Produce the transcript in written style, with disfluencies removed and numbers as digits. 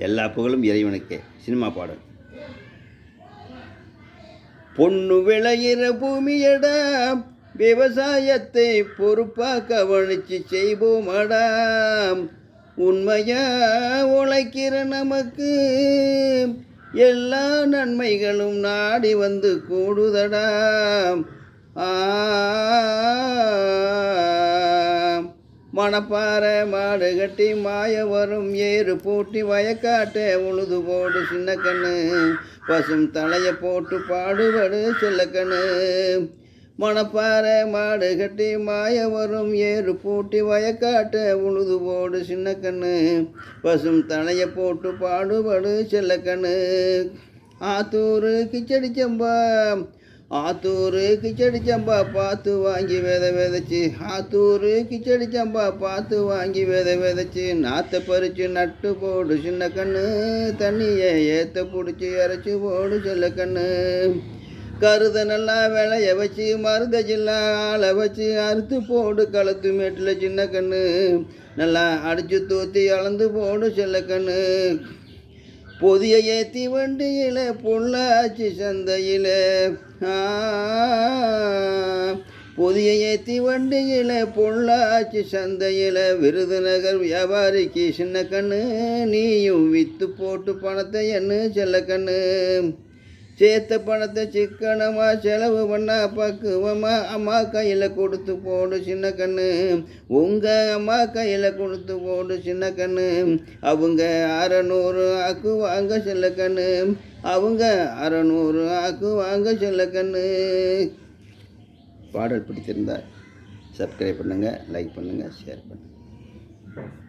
எல்லா புகழும் இறைவனுக்கே. சினிமா பாடல். பொண்ணு விளையிற பூமியடா, விவசாயத்தை பொறுப்பா கவனிச்சு செய்வோமடா. உண்மையா உழைக்கிற நமக்கு எல்லா நன்மைகளும் நாடி வந்து கூடுதடா. மணப்பாறை மாடு கட்டி மாய வரும் ஏறு பூட்டி வயக்காட்ட உழுது போடு சின்ன கண்ணு, பசும் தலையை போட்டு பாடுபடு செல்லக்கண்ணு. மணப்பாறை மாடு கட்டி மாய வரும் ஏறு பூட்டி வயக்காட்ட உழுது போடு சின்ன கண்ணு, பசும் தலையை போட்டு பாடுபடு செல்லக்கண்ணு. ஆத்தூர் கிச்சடி சம்பா, ஆத்தூர் கிச்சடி சம்பா பார்த்து வாங்கி விதைச்சு, ஆத்தூர் கிச்சடி சம்பா பார்த்து வாங்கி விதைச்சு, நாற்றை பறித்து நட்டு போடு சின்ன கண்ணு, தண்ணியை ஏற்ற பிடிச்சி இறச்சி போடு செல்ல கண்ணு. கருதை நல்லா விளைய வச்சு மருந்த ஜில்லா ஆளை வச்சு அறுத்து போடு களத்து மேட்டில் சின்ன கண்ணு, நல்லா அடித்து தூத்தி அளந்து போடு செல்ல கண்ணு. பொதிய ஏற்றி வண்டியில் பொள்ளாச்சி சந்தையில், பொதிய ஏற்றி வண்டியில் பொள்ளாச்சி சந்தையில், விருதுநகர் வியாபாரிக்கு சின்ன கண்ணு, நீயும் விற்று போட்டு பணத்தை என்ன செல்ல கண்ணு. சேர்த்த பணத்தை சிக்கனமாக செலவு பண்ணா பக்குவமா அம்மா கையில் கொடுத்து போடு சின்ன கண்ணு, உங்கள் அம்மா கையில் கொடுத்து போடு சின்ன கண்ணு. அவங்க 600 ஆக்குவாங்க செல்ல கண்ணு, அவங்க 600 ஆக்குவாங்க செல்ல கண்ணு. பாடல் பிடித்திருந்தால் சப்ஸ்கிரைப் பண்ணுங்கள், லைக் பண்ணுங்கள், ஷேர் பண்ணுங்கள்.